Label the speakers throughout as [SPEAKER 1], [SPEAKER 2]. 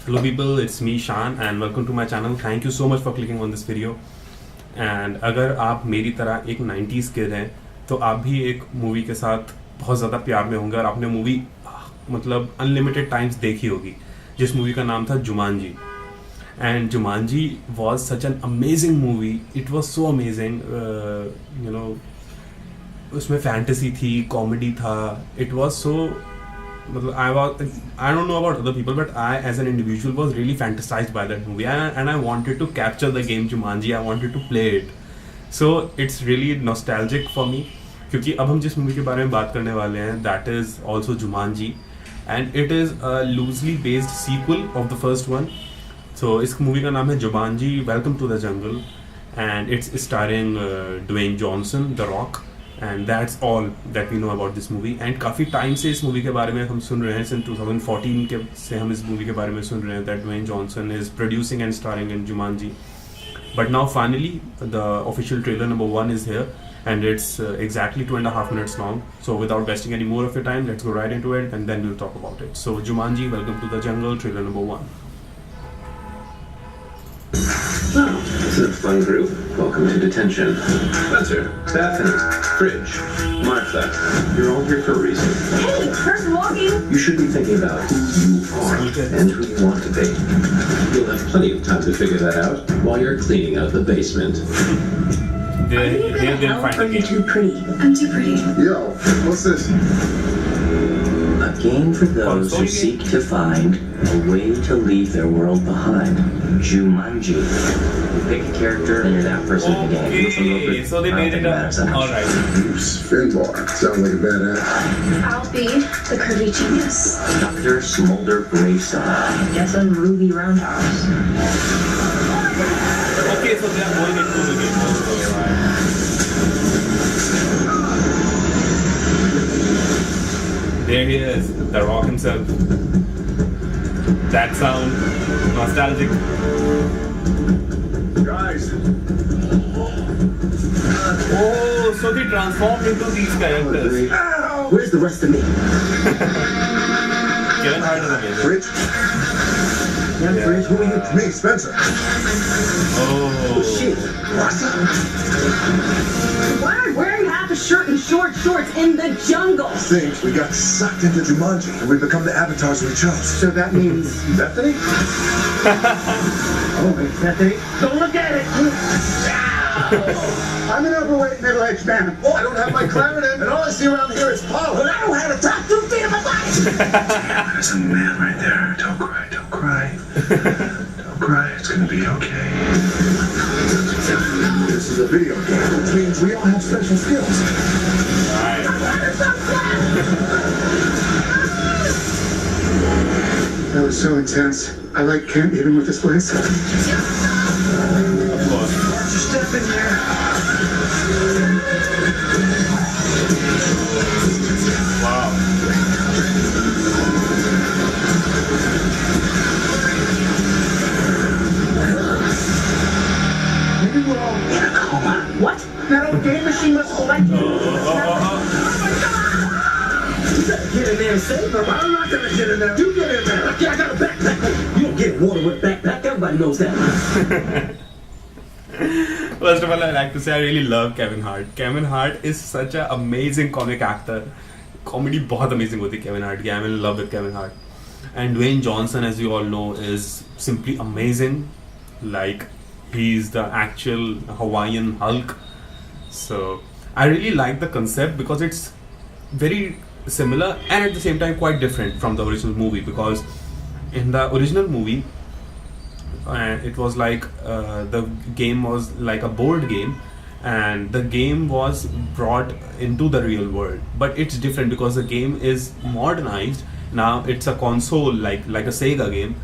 [SPEAKER 1] Hello people, it's me SHAAN and welcome to my channel. Thank you so much for clicking on this video. And अगर आप मेरी तरह एक 90s kid हैं तो आप भी एक मूवी के साथ बहुत ज़्यादा प्यार में होंगे और आपने मूवी मतलब अनलिमिटेड टाइम्स देखी होगी जिस मूवी का नाम था Jumanji. And Jumanji was such an amazing movie. It was so amazing. उसमें फैंटेसी थी, कॉमेडी था. It was so I don't know about other people, but I as an individual was really fantasized by that movie, and I wanted to capture the game Jumanji. I wanted to play it. So it's really nostalgic for me. क्योंकि अब हम जिस movie के बारे में बात करने वाले हैं, that is also Jumanji, and it is a loosely based sequel of the first one. So इस मूवी का नाम है Jumanji: Welcome to the Jungle, and it's starring Dwayne Johnson, The Rock. And that's all that we know about this movie. And काफ़ी time से इस movie के बारे में हम सुन रहे हैं. Since 2014 के से हम इस मूवी के बारे में सुन रहे हैं that Dwayne Johnson is producing and starring in Jumanji. But now finally the official trailer number 1 is here, and it's exactly 2.5 minutes long. So without wasting any more of your time, let's go right into it and then we'll talk about it. So Jumanji: Welcome to the Jungle, trailer number 1.
[SPEAKER 2] Oh, this is a fun group. Welcome to detention. Spencer, Bethany, Fridge, Martha, you're all here for a reason.
[SPEAKER 3] Hey, person walking!
[SPEAKER 2] You should be thinking about who you are and who you want to be. You'll have plenty of time to figure that out while you're cleaning out the basement.
[SPEAKER 3] Are you gonna help or you're too pretty? I'm too pretty.
[SPEAKER 4] Yo, what's this?
[SPEAKER 2] A game for those who seek to find a way to leave their world behind. Jumanji. You pick a character and you're that person in the game.
[SPEAKER 1] Okay, so they made it up. Alright.
[SPEAKER 4] Finbar. Sounds like a badass.
[SPEAKER 3] I'll be the curvy genius.
[SPEAKER 2] Dr. Smolder Greystone.
[SPEAKER 3] Guess I'm Ruby Roundhouse.
[SPEAKER 1] Okay, so they are going into the game also, right? There he is, The Rock himself. That sound, nostalgic.
[SPEAKER 4] Guys.
[SPEAKER 1] Oh, so they transformed into these characters.
[SPEAKER 2] Where's the rest of me?
[SPEAKER 1] Kevin Hart is amazing.
[SPEAKER 4] Fridge?
[SPEAKER 2] Yeah, Fridge, who are you?
[SPEAKER 4] Me, Spencer.
[SPEAKER 1] Oh,
[SPEAKER 2] Shit.
[SPEAKER 3] Why are you wearing half a shirt and short shorts in the jungle?
[SPEAKER 4] Think we got sucked into Jumanji and we become the avatars we chose.
[SPEAKER 2] So that means Bethany?
[SPEAKER 4] Oh, wait,
[SPEAKER 2] Bethany? Don't look at it!
[SPEAKER 4] I'm an overweight middle-aged man. Oh, I don't have my clarinet, and all I see around here is pollen.
[SPEAKER 2] But I don't have a top 2 feet of my body!
[SPEAKER 4] Damn, there's a man right there. Don't cry, don't cry. Don't cry, it's gonna be okay. This is a video game, which means we all have special skills. That was so intense. I can't even with this place.
[SPEAKER 1] of course.
[SPEAKER 2] Step in there.
[SPEAKER 1] Wow.
[SPEAKER 2] Maybe we're all in a coma.
[SPEAKER 3] What?
[SPEAKER 2] That old game machine must select you. You better get in there and save her. I'm not gonna get in there. You get in there. Okay, I got a backpack. You don't get water with a backpack. Everybody knows that.
[SPEAKER 1] First of all, I like to say I really love Kevin Hart. Kevin Hart is such an amazing comic actor. Comedy बहुत amazing होती है Kevin Hart की. I'm in love with Kevin Hart. And Dwayne Johnson, as you all know, is simply amazing. Like, he's the actual Hawaiian Hulk. So I really like the concept because it's very similar and at the same time quite different from the original movie, because in the original movie it was like the game was like a board game and the game was brought into the real world, but it's different because the game is modernized. Now it's a console like a Sega game,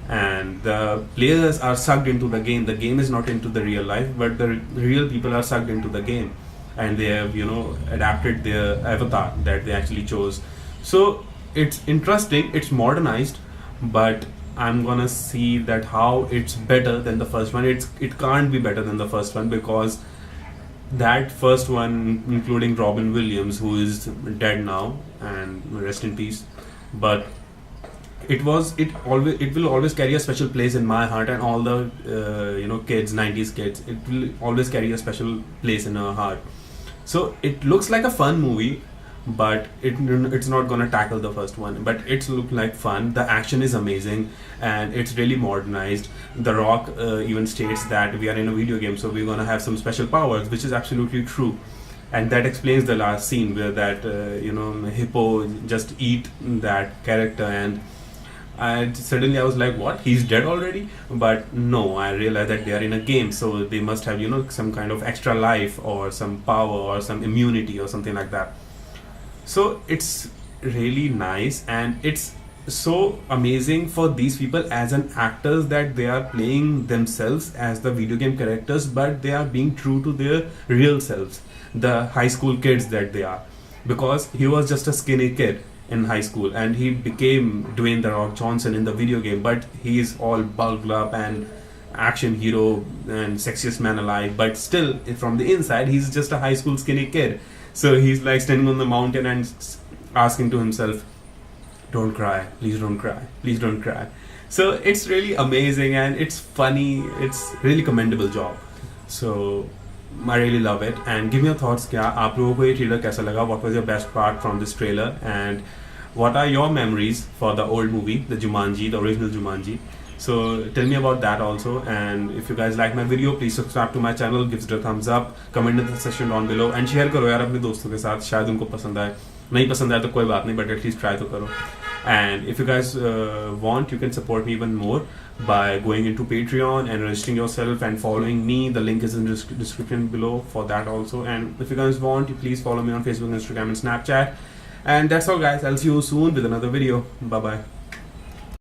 [SPEAKER 1] and the players are sucked into the game. The game is not into the real life, but the real people are sucked into the game, and they have adapted their avatar that they actually chose. So it's interesting, it's modernized, but I'm gonna see that how it's better than the first one. It can't be better than the first one because that first one, including Robin Williams, who is dead now and rest in peace, but it will always carry a special place in my heart, and all the kids, 90s kids, it will always carry a special place in our heart. So it looks like a fun movie, but it's not gonna tackle the first one, but it's look like fun. The action is amazing and it's really modernized. The Rock even states that we are in a video game, so we're gonna have some special powers, which is absolutely true. And that explains the last scene where that hippo just eat that character, and suddenly I was like, what, he's dead already? But no, I realized that they are in a game, so they must have some kind of extra life or some power or some immunity or something like that. So it's really nice, and it's so amazing for these people as an actors that they are playing themselves as the video game characters, but they are being true to their real selves, the high school kids that they are. Because he was just a skinny kid in high school and he became Dwayne The Rock Johnson in the video game, but he is all bulked up and action hero and sexiest man alive, but still from the inside he's just a high school skinny kid. So he's like standing on the mountain and asking to himself, don't cry, please don't cry, please don't cry. So it's really amazing and it's funny, it's really commendable job. So I really love it. And give me your thoughts, क्या आप लोगों को ये trailer कैसा लगा? What was your best part from this trailer? And what are your memories for the old movie, the Jumanji, the original Jumanji? So tell me about that also. And if you guys like my video, please subscribe to my channel, give it a thumbs up, comment in the section down below, and share करो यार अपने दोस्तों के साथ, शायद उनको पसंद आए. नहीं पसंद आए तो कोई बात नहीं, but at least try तो करो. And if you guys want, you can support me even more by going into Patreon and registering yourself and following me. The link is in the description below for that also. And if you guys want, you please follow me on Facebook, Instagram and Snapchat. And that's all guys, I'll see you soon with another video. Bye bye.